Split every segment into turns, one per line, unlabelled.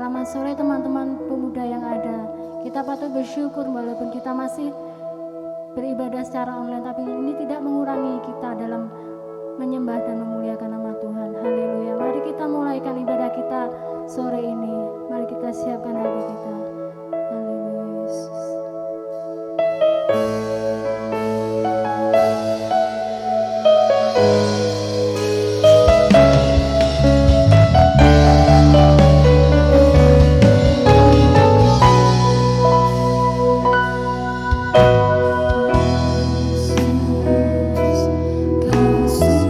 Selamat sore teman-teman pemuda yang ada. Kita patut bersyukur walaupun kita masih beribadah secara online, tapi ini tidak mengurangi kita dalam menyembah dan memuliakan nama Tuhan. Haleluya. Mari kita mulaikan ibadah kita sore ini. Mari kita siapkan hati kita. Haleluya Yesus.
Yesus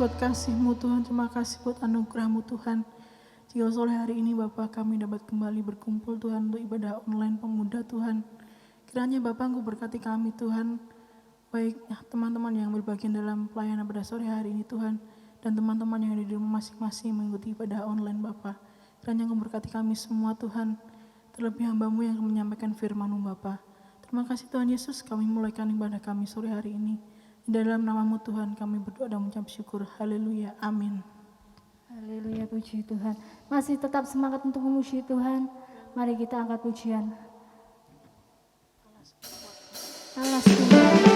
buat kasih-Mu Tuhan, terima kasih buat anugerah-Mu Tuhan. Jika sore hari ini Bapa kami dapat kembali berkumpul Tuhan untuk ibadah online pemuda Tuhan. Kiranya Bapa Engkau berkati kami Tuhan, baik teman-teman yang berbagian dalam pelayanan pada sore hari ini Tuhan, dan teman-teman yang ada di rumah masing-masing mengikuti ibadah online Bapa. Kiranya Engkau berkati kami semua Tuhan, terlebih hamba-Mu yang akan menyampaikan firman-Mu Bapa. Terima kasih Tuhan Yesus, kami mulaikan ibadah kami sore hari ini. Di dalam nama-Mu Tuhan kami berdoa dan mengucap syukur. Haleluya, amin.
Haleluya, puji Tuhan. Masih tetap semangat untuk memuji Tuhan. Mari kita angkat pujian. Alas kembali.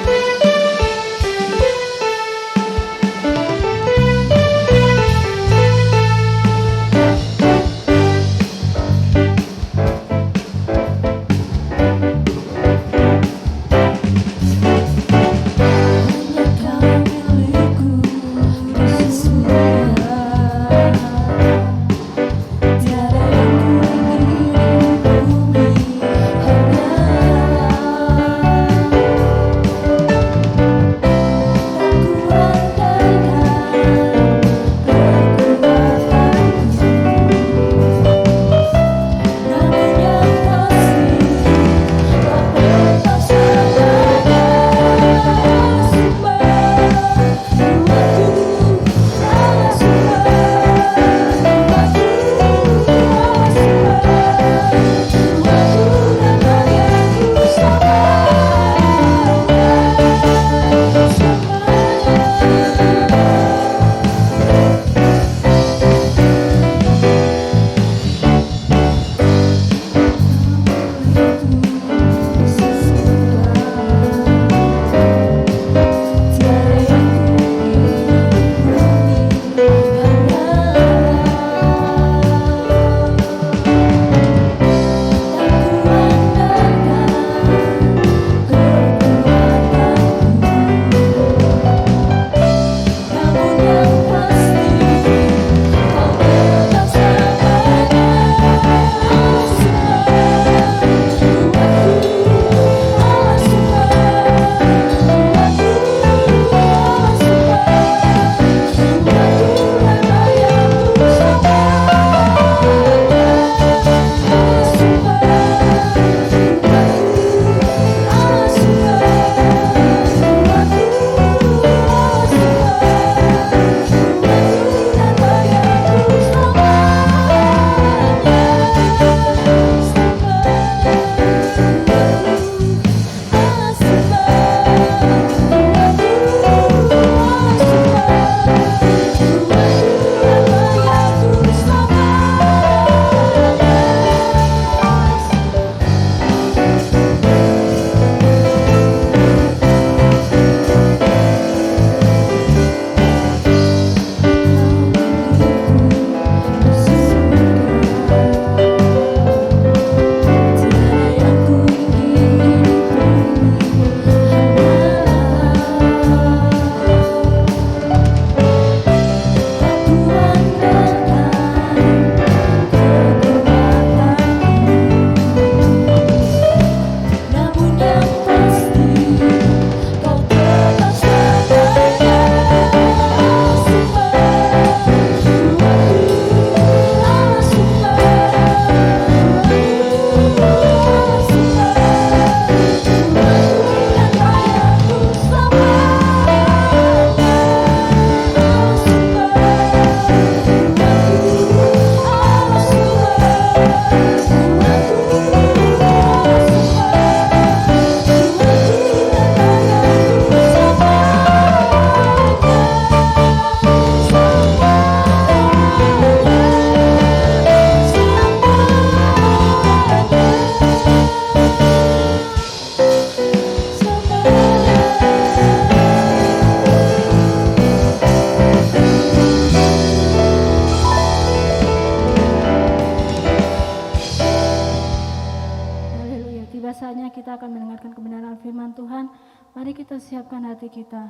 Siapkan hati kita.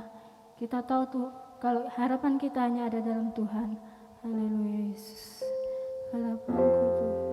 Kita tahu tuh kalau harapan kita hanya ada dalam Tuhan. Haleluya Yesus. Harapanku Tuhan.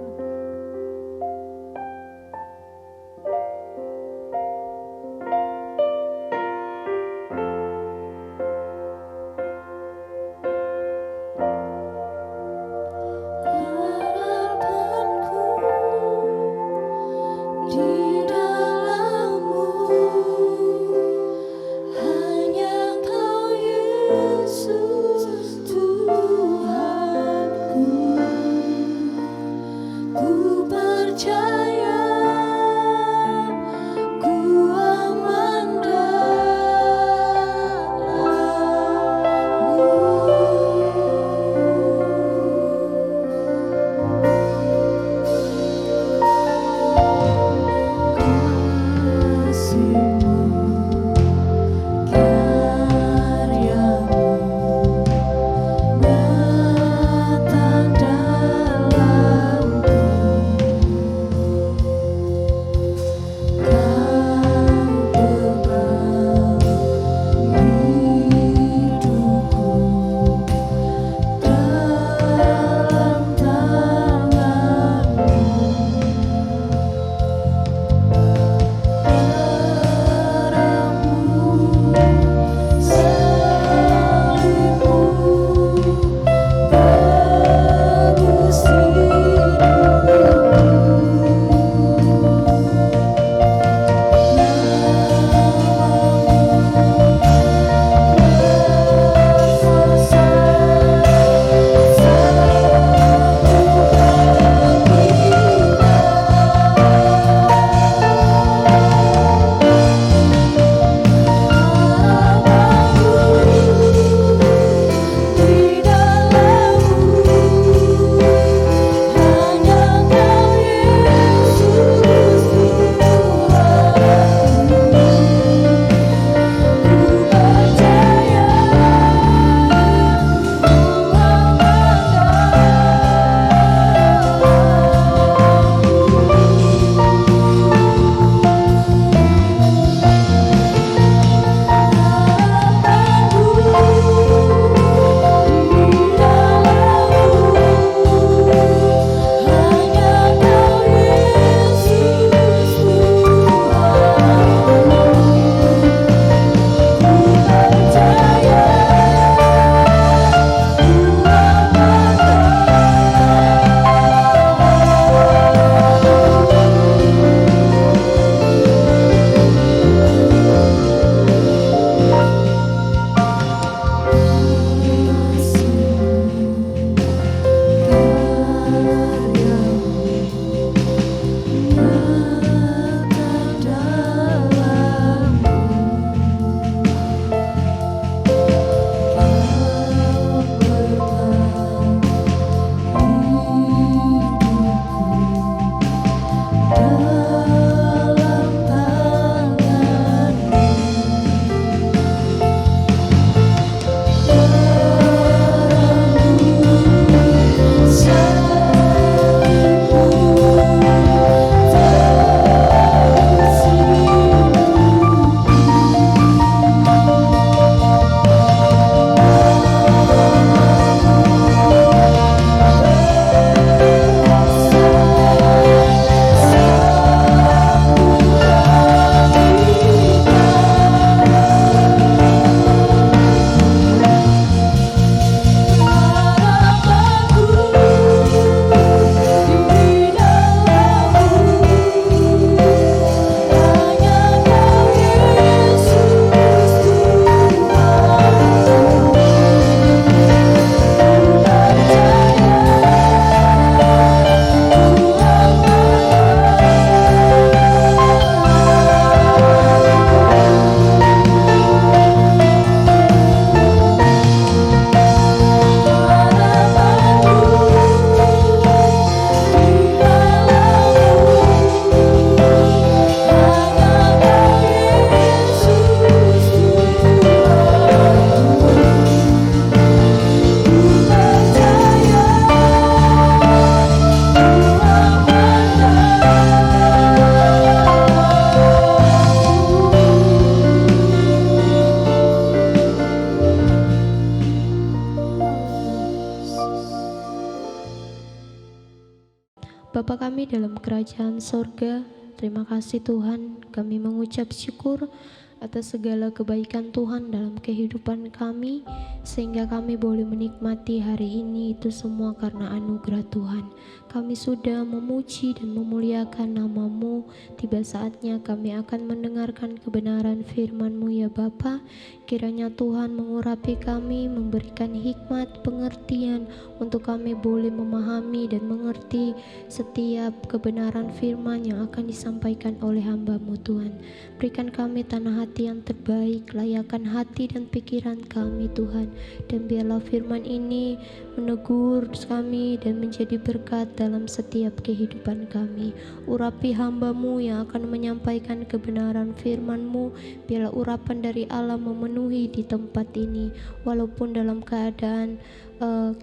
Bapa kami dalam kerajaan sorga, terima kasih Tuhan, kami mengucap syukur atas segala kebaikan Tuhan dalam kehidupan kami, sehingga kami boleh menikmati hari ini. Itu semua karena anugerah Tuhan. Kami sudah memuji dan memuliakan nama-Mu. Tiba saatnya kami akan mendengarkan kebenaran firman-Mu ya Bapa. Kiranya Tuhan mengurapi kami, memberikan hikmat, pengertian untuk kami boleh memahami dan mengerti setiap kebenaran firman yang akan disampaikan oleh hamba-Mu Tuhan. Berikan kami tanah hati yang terbaik, layakkan hati dan pikiran kami Tuhan, dan biarlah firman ini menegur kami dan menjadi berkat dalam setiap kehidupan kami. Urapi hamba-Mu yang akan menyampaikan kebenaran firman-Mu, biarlah urapan dari Allah memenuhi di tempat ini, walaupun dalam keadaan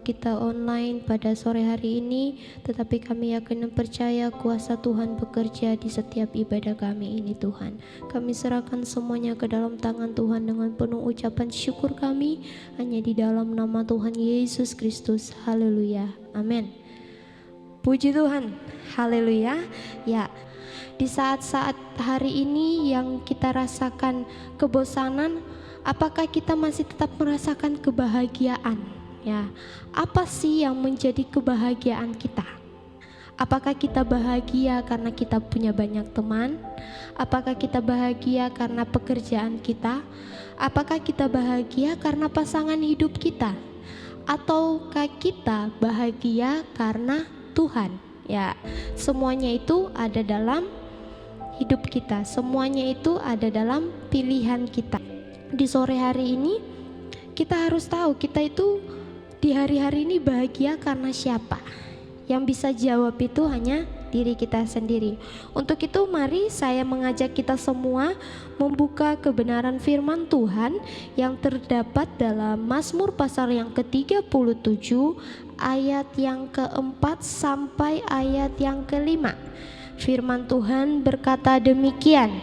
kita online pada sore hari ini, tetapi kami yakin dan percaya kuasa Tuhan bekerja di setiap ibadah kami ini Tuhan. Kami serahkan semuanya ke dalam tangan Tuhan dengan penuh ucapan syukur kami, hanya di dalam nama Tuhan Yesus Kristus. Haleluya, amin. Puji Tuhan, haleluya. Ya, di saat-saat hari ini yang kita rasakan kebosanan, apakah kita masih tetap merasakan kebahagiaan? Ya, apa sih yang menjadi kebahagiaan kita? Apakah kita bahagia karena kita punya banyak teman? Apakah kita bahagia karena pekerjaan kita? Apakah kita bahagia karena pasangan hidup kita? Ataukah kita bahagia karena Tuhan? Ya, semuanya itu ada dalam hidup kita. Semuanya itu ada dalam pilihan kita. Di sore hari ini kita harus tahu kita itu di hari-hari ini bahagia karena siapa? Yang bisa jawab itu hanya diri kita sendiri. Untuk itu mari saya mengajak kita semua membuka kebenaran firman Tuhan yang terdapat dalam Mazmur pasal yang ke-37 ayat yang keempat sampai ayat yang kelima. Firman Tuhan berkata demikian: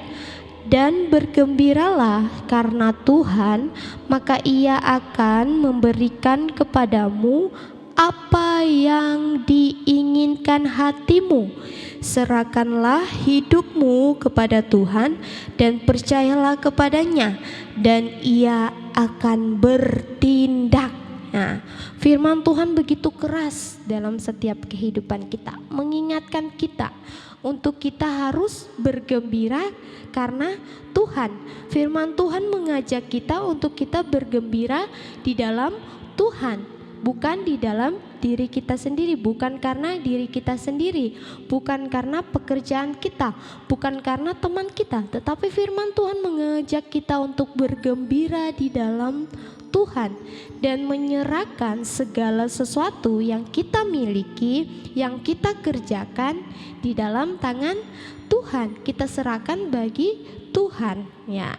dan bergembiralah karena Tuhan, maka Ia akan memberikan kepadamu apa yang diinginkan hatimu. Serahkanlah hidupmu kepada Tuhan dan percayalah kepadanya, dan Ia akan bertindak. Nah, firman Tuhan begitu keras dalam setiap kehidupan kita, mengingatkan kita untuk kita harus bergembira karena Tuhan. Firman Tuhan mengajak kita untuk kita bergembira di dalam Tuhan, bukan di dalam diri kita sendiri, bukan karena diri kita sendiri, bukan karena pekerjaan kita, bukan karena teman kita, tetapi firman Tuhan mengajak kita untuk bergembira di dalam Tuhan dan menyerahkan segala sesuatu yang kita miliki, yang kita kerjakan di dalam tangan Tuhan. Kita serahkan bagi Tuhan, ya.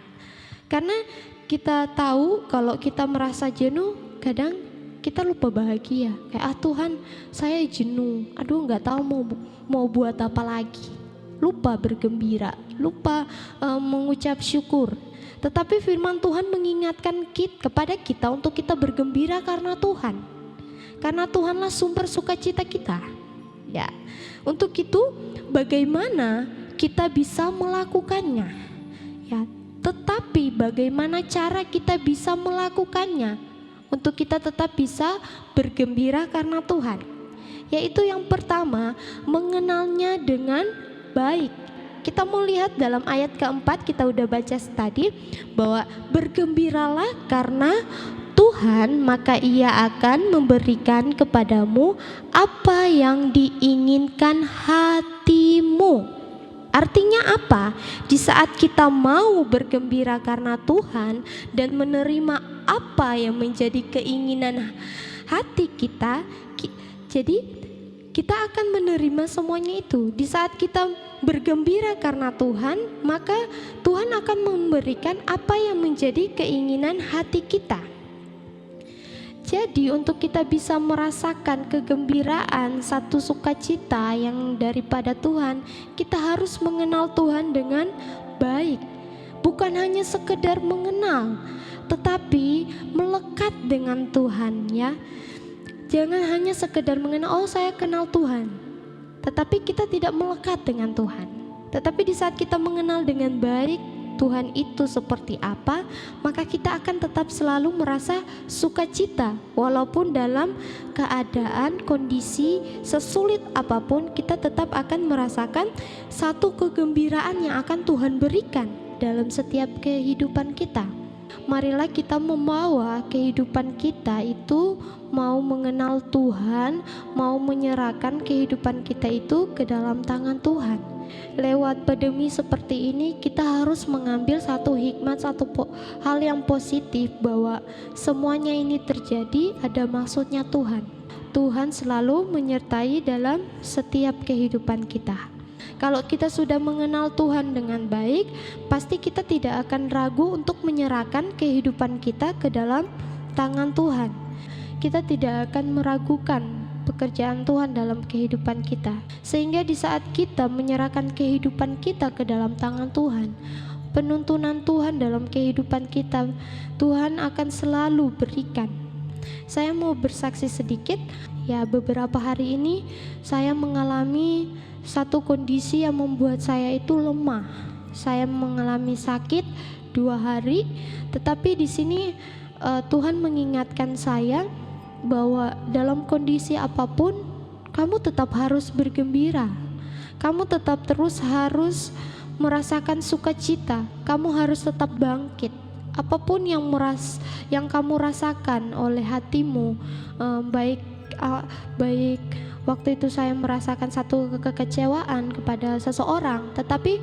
Karena kita tahu kalau kita merasa jenuh, kadang kita lupa bahagia. Kayak Tuhan, saya jenuh. Aduh, nggak tahu mau buat apa lagi. Lupa bergembira, lupa mengucap syukur. Tetapi firman Tuhan mengingatkan kepada kita untuk kita bergembira karena Tuhan. Karena Tuhanlah sumber sukacita kita. Ya. Untuk itu bagaimana kita bisa melakukannya? Ya, tetapi bagaimana cara kita bisa melakukannya untuk kita tetap bisa bergembira karena Tuhan? Yaitu yang pertama, mengenalnya dengan baik. Kita mau lihat dalam ayat keempat, kita udah baca tadi bahwa bergembiralah karena Tuhan, maka Ia akan memberikan kepadamu apa yang diinginkan hatimu. Artinya apa? Di saat kita mau bergembira karena Tuhan dan menerima apa yang menjadi keinginan hati kita, jadi kita akan menerima semuanya itu. Di saat kita bergembira karena Tuhan, maka Tuhan akan memberikan apa yang menjadi keinginan hati kita. Jadi untuk kita bisa merasakan kegembiraan, satu sukacita yang daripada Tuhan, kita harus mengenal Tuhan dengan baik. Bukan hanya sekedar mengenal, tetapi melekat dengan Tuhan, ya. Jangan hanya sekedar mengenal, oh saya kenal Tuhan, tetapi kita tidak melekat dengan Tuhan. Tetapi di saat kita mengenal dengan baik Tuhan itu seperti apa, maka kita akan tetap selalu merasa sukacita walaupun dalam keadaan kondisi sesulit apapun. Kita tetap akan merasakan satu kegembiraan yang akan Tuhan berikan dalam setiap kehidupan kita. Marilah kita membawa kehidupan kita itu mau mengenal Tuhan, mau menyerahkan kehidupan kita itu ke dalam tangan Tuhan. Lewat pandemi seperti ini, kita harus mengambil satu hikmat, hal yang positif, bahwa semuanya ini terjadi ada maksudnya Tuhan. Tuhan selalu menyertai dalam setiap kehidupan kita. Kalau kita sudah mengenal Tuhan dengan baik, pasti kita tidak akan ragu untuk menyerahkan kehidupan kita ke dalam tangan Tuhan. Kita tidak akan meragukan pekerjaan Tuhan dalam kehidupan kita, sehingga di saat kita menyerahkan kehidupan kita ke dalam tangan Tuhan, penuntunan Tuhan dalam kehidupan kita, Tuhan akan selalu berikan. Saya mau bersaksi sedikit, ya, beberapa hari ini saya mengalami satu kondisi yang membuat saya itu lemah. Saya mengalami sakit 2 hari, tetapi di sini Tuhan mengingatkan saya bahwa dalam kondisi apapun kamu tetap harus bergembira. Kamu tetap terus harus merasakan sukacita. Kamu harus tetap bangkit. Apapun yang kamu rasakan oleh hatimu, baik waktu itu saya merasakan satu kekecewaan kepada seseorang, tetapi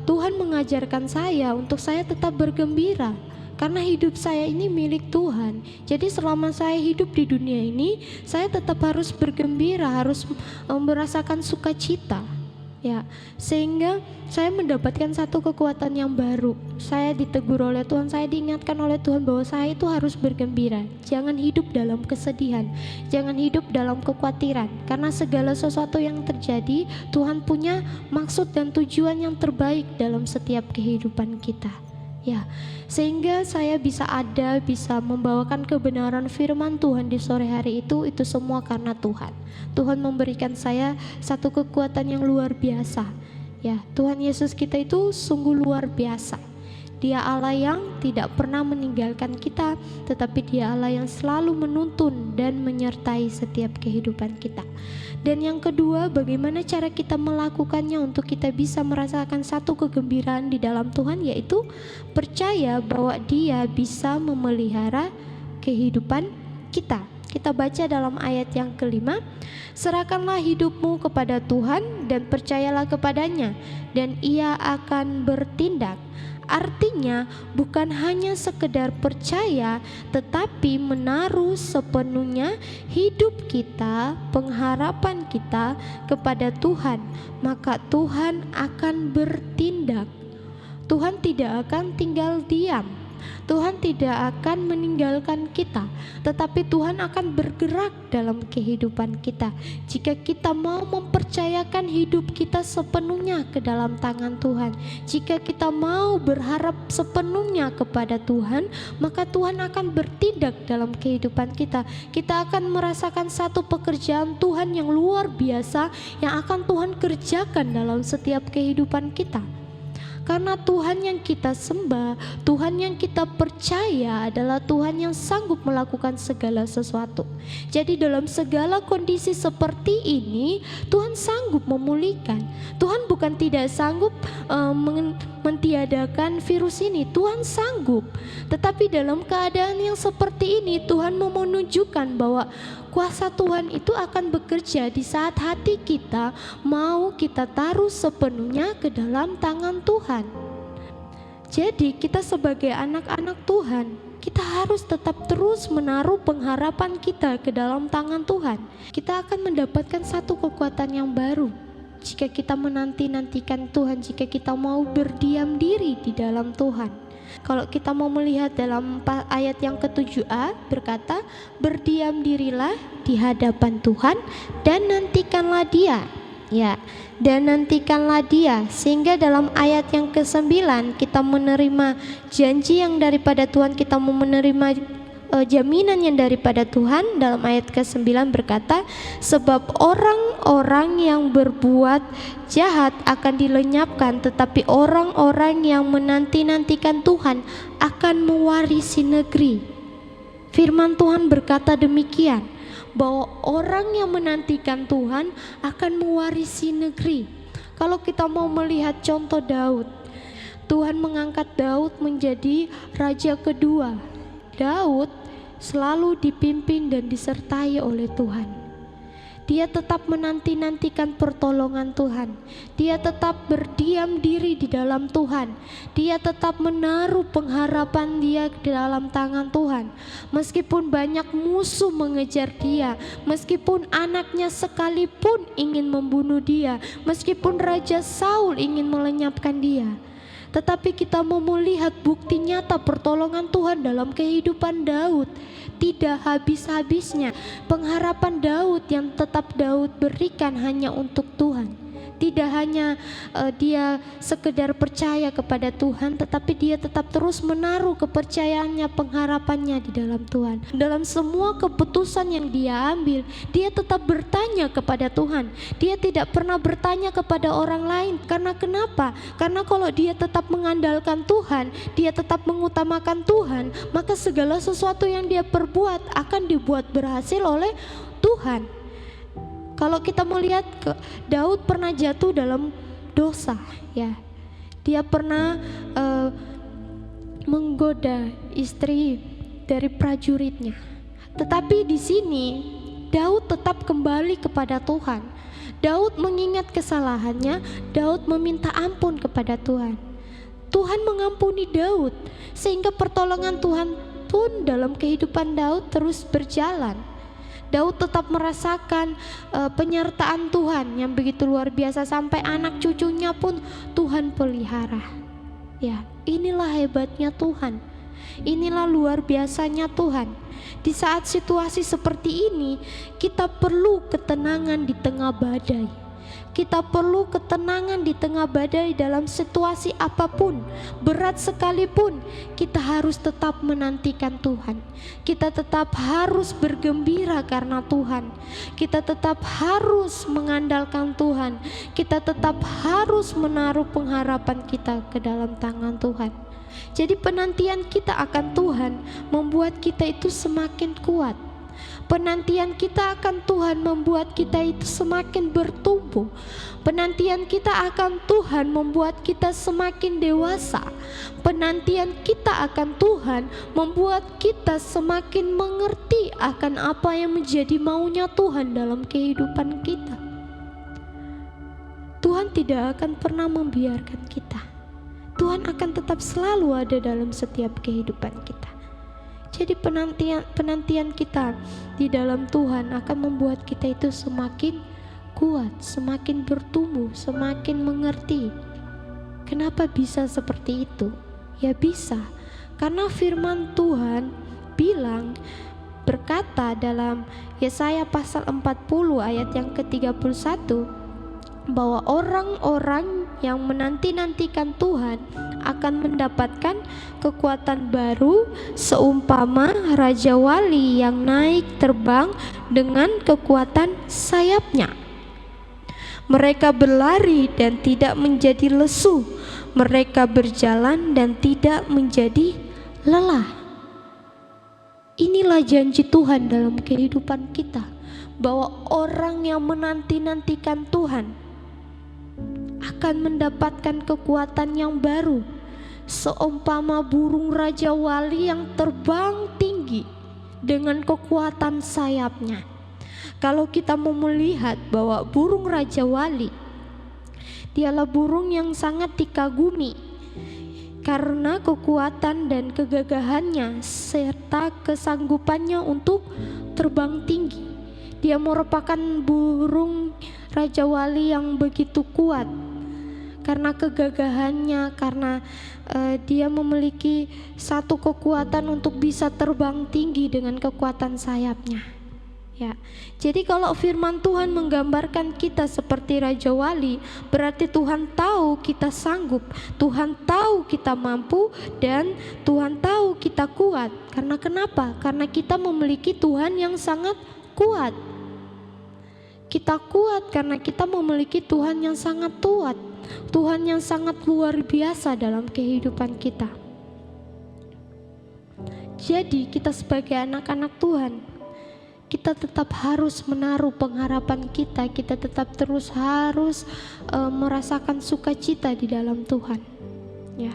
Tuhan mengajarkan saya untuk saya tetap bergembira. Karena hidup saya ini milik Tuhan. Jadi selama saya hidup di dunia ini, saya tetap harus bergembira, harus merasakan sukacita. Ya, sehingga saya mendapatkan satu kekuatan yang baru. Saya ditegur oleh Tuhan, saya diingatkan oleh Tuhan bahwa saya itu harus bergembira. Jangan hidup dalam kesedihan, jangan hidup dalam kekhawatiran. Karena segala sesuatu yang terjadi, Tuhan punya maksud dan tujuan yang terbaik dalam setiap kehidupan kita. Ya, sehingga saya bisa membawakan kebenaran firman Tuhan di sore hari itu semua karena Tuhan. Tuhan memberikan saya satu kekuatan yang luar biasa. Ya, Tuhan Yesus kita itu sungguh luar biasa. Dia Allah yang tidak pernah meninggalkan kita, tetapi Dia Allah yang selalu menuntun dan menyertai setiap kehidupan kita. Dan yang kedua, bagaimana cara kita melakukannya untuk kita bisa merasakan satu kegembiraan di dalam Tuhan, yaitu percaya bahwa Dia bisa memelihara kehidupan kita. Kita baca dalam ayat yang kelima, serahkanlah hidupmu kepada Tuhan dan percayalah kepadanya, dan Ia akan bertindak. Artinya bukan hanya sekedar percaya, tetapi menaruh sepenuhnya hidup kita, pengharapan kita kepada Tuhan, maka Tuhan akan bertindak. Tuhan tidak akan tinggal diam. Tuhan tidak akan meninggalkan kita, tetapi Tuhan akan bergerak dalam kehidupan kita. Jika kita mau mempercayakan hidup kita sepenuhnya ke dalam tangan Tuhan, jika kita mau berharap sepenuhnya kepada Tuhan, maka Tuhan akan bertindak dalam kehidupan kita. Kita akan merasakan satu pekerjaan Tuhan yang luar biasa yang akan Tuhan kerjakan dalam setiap kehidupan kita. Karena Tuhan yang kita sembah, Tuhan yang kita percaya adalah Tuhan yang sanggup melakukan segala sesuatu. Jadi dalam segala kondisi seperti ini, Tuhan sanggup memulihkan. Tuhan bukan tidak sanggup mentiadakan virus ini, Tuhan sanggup. Tetapi dalam keadaan yang seperti ini, Tuhan mau menunjukkan bahwa kuasa Tuhan itu akan bekerja di saat hati kita mau kita taruh sepenuhnya ke dalam tangan Tuhan. Jadi kita sebagai anak-anak Tuhan, kita harus tetap terus menaruh pengharapan kita ke dalam tangan Tuhan. Kita akan mendapatkan satu kekuatan yang baru jika kita menanti-nantikan Tuhan, jika kita mau berdiam diri di dalam Tuhan. Kalau kita mau melihat dalam ayat yang ke-7a berkata, berdiam dirilah di hadapan Tuhan dan nantikanlah Dia. Ya, dan nantikanlah Dia. Sehingga dalam ayat yang ke-9 kita menerima janji yang daripada Tuhan, kita mau menerima jaminan yang daripada Tuhan. Dalam ayat ke-9 berkata, sebab orang-orang yang berbuat jahat akan dilenyapkan, tetapi orang-orang yang menanti-nantikan Tuhan akan mewarisi negeri. Firman Tuhan berkata demikian, bahwa orang yang menantikan Tuhan akan mewarisi negeri. Kalau kita mau melihat contoh Daud, Tuhan mengangkat Daud menjadi raja kedua. Daud selalu dipimpin dan disertai oleh Tuhan. Dia tetap menanti-nantikan pertolongan Tuhan. Dia tetap berdiam diri di dalam Tuhan. Dia tetap menaruh pengharapan dia di dalam tangan Tuhan. Meskipun banyak musuh mengejar dia, meskipun anaknya sekalipun ingin membunuh dia, meskipun Raja Saul ingin melenyapkan dia, tetapi kita mau melihat bukti nyata pertolongan Tuhan dalam kehidupan Daud. Tidak habis-habisnya pengharapan Daud yang tetap Daud berikan hanya untuk Tuhan. Tidak hanya dia sekedar percaya kepada Tuhan, tetapi dia tetap terus menaruh kepercayaannya, pengharapannya di dalam Tuhan. Dalam semua keputusan yang dia ambil, dia tetap bertanya kepada Tuhan. Dia tidak pernah bertanya kepada orang lain. Karena kenapa? Karena kalau dia tetap mengandalkan Tuhan, dia tetap mengutamakan Tuhan, maka segala sesuatu yang dia perbuat akan dibuat berhasil oleh Tuhan. Kalau kita melihat Daud pernah jatuh dalam dosa, ya. Dia pernah menggoda istri dari prajuritnya. Tetapi di sini Daud tetap kembali kepada Tuhan. Daud mengingat kesalahannya, Daud meminta ampun kepada Tuhan. Tuhan mengampuni Daud sehingga pertolongan Tuhan pun dalam kehidupan Daud terus berjalan. Daud tetap merasakan penyertaan Tuhan yang begitu luar biasa, sampai anak cucunya pun Tuhan pelihara. Ya, inilah hebatnya Tuhan. Inilah luar biasanya Tuhan. Di saat situasi seperti ini, kita perlu ketenangan di tengah badai. Kita perlu ketenangan di tengah badai dalam situasi apapun, berat sekalipun, kita harus tetap menantikan Tuhan. Kita tetap harus bergembira karena Tuhan. Kita tetap harus mengandalkan Tuhan. Kita tetap harus menaruh pengharapan kita ke dalam tangan Tuhan. Jadi penantian kita akan Tuhan membuat kita itu semakin kuat. Penantian kita akan Tuhan membuat kita itu semakin bertumbuh. Penantian kita akan Tuhan membuat kita semakin dewasa. Penantian kita akan Tuhan membuat kita semakin mengerti akan apa yang menjadi maunya Tuhan dalam kehidupan kita. Tuhan tidak akan pernah membiarkan kita. Tuhan akan tetap selalu ada dalam setiap kehidupan kita. Jadi penantian kita di dalam Tuhan akan membuat kita itu semakin kuat, semakin bertumbuh, semakin mengerti. Kenapa bisa seperti itu? Ya bisa, karena firman Tuhan berkata dalam Yesaya pasal 40 ayat yang ke-31, bahwa orang-orang yang menanti-nantikan Tuhan akan mendapatkan kekuatan baru seumpama Raja Wali yang naik terbang dengan kekuatan sayapnya. Mereka berlari dan tidak menjadi lesu, mereka berjalan dan tidak menjadi lelah. Inilah janji Tuhan dalam kehidupan kita, bahwa orang yang menanti-nantikan Tuhan akan mendapatkan kekuatan yang baru, seumpama burung Raja Wali yang terbang tinggi dengan kekuatan sayapnya. Kalau kita mau melihat bahwa burung Raja Wali, dialah burung yang sangat dikagumi karena kekuatan dan kegagahannya serta kesanggupannya untuk terbang tinggi. Dia merupakan burung Raja Wali yang begitu kuat karena kegagahannya, karena dia memiliki satu kekuatan untuk bisa terbang tinggi dengan kekuatan sayapnya. Ya, jadi kalau firman Tuhan menggambarkan kita seperti Raja Wali, berarti Tuhan tahu kita sanggup, Tuhan tahu kita mampu, dan Tuhan tahu kita kuat. Karena kenapa? Karena kita memiliki Tuhan yang sangat kuat. Kita kuat karena kita memiliki Tuhan yang sangat kuat, Tuhan yang sangat luar biasa dalam kehidupan kita. Jadi kita sebagai anak-anak Tuhan, kita tetap harus menaruh pengharapan kita tetap terus harus merasakan sukacita di dalam Tuhan. Ya,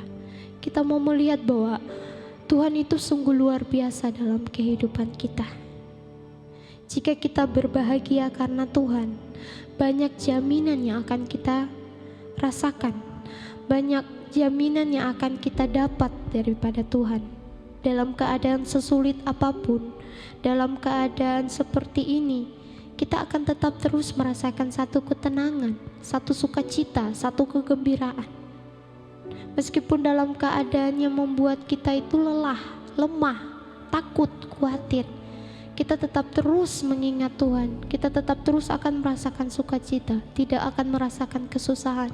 kita mau melihat bahwa Tuhan itu sungguh luar biasa dalam kehidupan kita. Jika kita berbahagia karena Tuhan, banyak jaminan yang akan kita rasakan, banyak jaminan yang akan kita dapat daripada Tuhan. Dalam keadaan sesulit apapun, dalam keadaan seperti ini, kita akan tetap terus merasakan satu ketenangan, satu sukacita, satu kegembiraan. Meskipun dalam keadaan yang membuat kita itu lelah, lemah, takut, khawatir, kita tetap terus mengingat Tuhan, kita tetap terus akan merasakan sukacita, tidak akan merasakan kesusahan,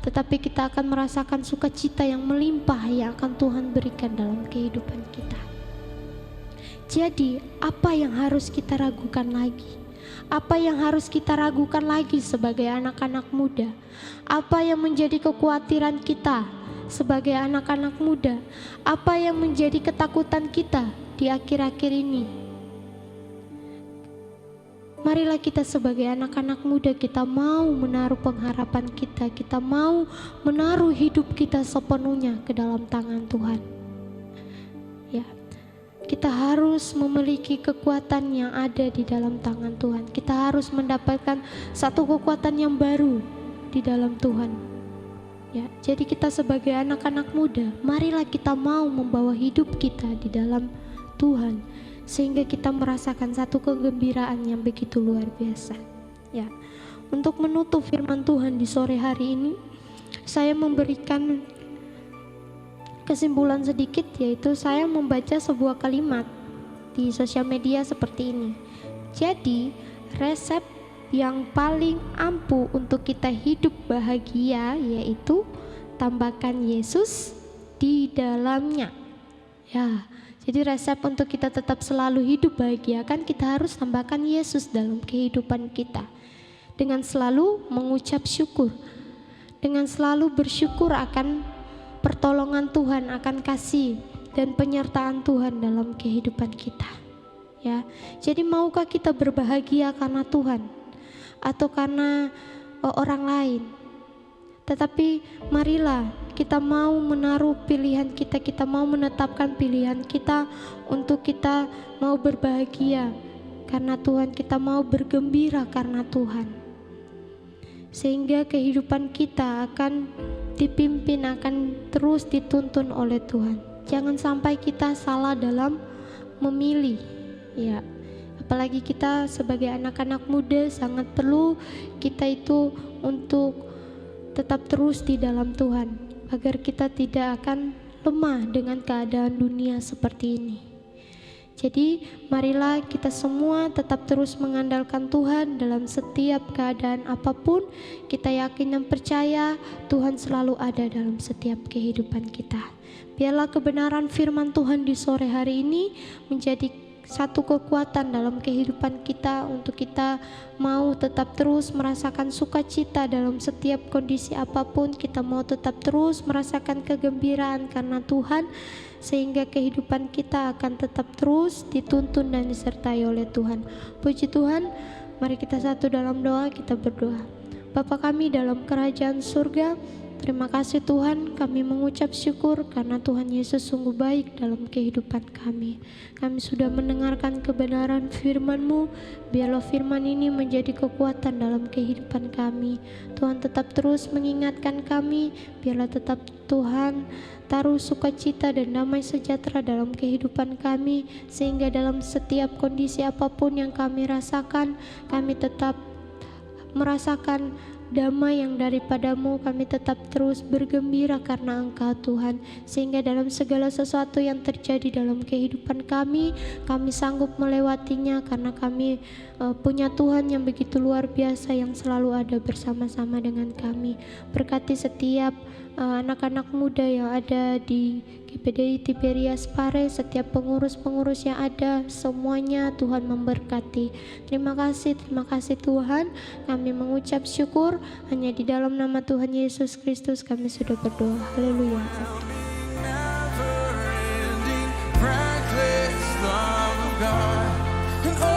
tetapi kita akan merasakan sukacita yang melimpah yang akan Tuhan berikan dalam kehidupan kita. Jadi, apa yang harus kita ragukan lagi? Apa yang harus kita ragukan lagi sebagai anak-anak muda? Apa yang menjadi kekhawatiran kita sebagai anak-anak muda? Apa yang menjadi ketakutan kita di akhir-akhir ini? Marilah kita sebagai anak-anak muda, kita mau menaruh pengharapan kita, kita mau menaruh hidup kita sepenuhnya ke dalam tangan Tuhan. Ya, kita harus memiliki kekuatan yang ada di dalam tangan Tuhan. Kita harus mendapatkan satu kekuatan yang baru di dalam Tuhan. Ya, jadi kita sebagai anak-anak muda, marilah kita mau membawa hidup kita di dalam Tuhan, sehingga kita merasakan satu kegembiraan yang begitu luar biasa. Ya, untuk menutup firman Tuhan di sore hari ini, saya memberikan kesimpulan sedikit, yaitu saya membaca sebuah kalimat di sosial media seperti ini. Jadi, resep yang paling ampuh untuk kita hidup bahagia yaitu tambahkan Yesus di dalamnya. Ya, jadi resep untuk kita tetap selalu hidup bahagia kan kita harus tambahkan Yesus dalam kehidupan kita. Dengan selalu mengucap syukur, dengan selalu bersyukur akan pertolongan Tuhan, akan kasih dan penyertaan Tuhan dalam kehidupan kita. Ya, jadi maukah kita berbahagia karena Tuhan atau karena orang lain? Tetapi marilah kita mau menaruh pilihan kita, kita mau menetapkan pilihan kita untuk kita mau berbahagia karena Tuhan, kita mau bergembira karena Tuhan. Sehingga kehidupan kita akan dipimpin, akan terus dituntun oleh Tuhan. Jangan sampai kita salah dalam memilih. Ya, apalagi kita sebagai anak-anak muda sangat perlu kita itu untuk tetap terus di dalam Tuhan, agar kita tidak akan lemah dengan keadaan dunia seperti ini. Jadi marilah kita semua tetap terus mengandalkan Tuhan dalam setiap keadaan apapun. Kita yakin dan percaya Tuhan selalu ada dalam setiap kehidupan kita. Biarlah kebenaran firman Tuhan di sore hari ini menjadi satu kekuatan dalam kehidupan kita untuk kita mau tetap terus merasakan sukacita dalam setiap kondisi apapun. Kita mau tetap terus merasakan kegembiraan karena Tuhan, sehingga kehidupan kita akan tetap terus dituntun dan disertai oleh Tuhan. Puji Tuhan, mari kita satu dalam doa, kita berdoa. Bapa kami dalam kerajaan surga, terima kasih Tuhan, kami mengucap syukur karena Tuhan Yesus sungguh baik dalam kehidupan kami. Kami sudah mendengarkan kebenaran firman-Mu, biarlah firman ini menjadi kekuatan dalam kehidupan kami. Tuhan tetap terus mengingatkan kami, biarlah tetap Tuhan taruh sukacita dan damai sejahtera dalam kehidupan kami, sehingga dalam setiap kondisi apapun yang kami rasakan, kami tetap merasakan damai yang daripadamu, kami tetap terus bergembira karena Engkau Tuhan, sehingga dalam segala sesuatu yang terjadi dalam kehidupan kami sanggup melewatinya karena kami punya Tuhan yang begitu luar biasa yang selalu ada bersama-sama dengan kami. Berkati setiap anak-anak muda yang ada di GPDI Tiberias Pare, setiap pengurus-pengurus yang ada, semuanya Tuhan memberkati. Terima kasih Tuhan. Kami mengucap syukur hanya di dalam nama Tuhan Yesus Kristus kami sudah berdoa. Haleluya.
Never-ending, reckless love of God. And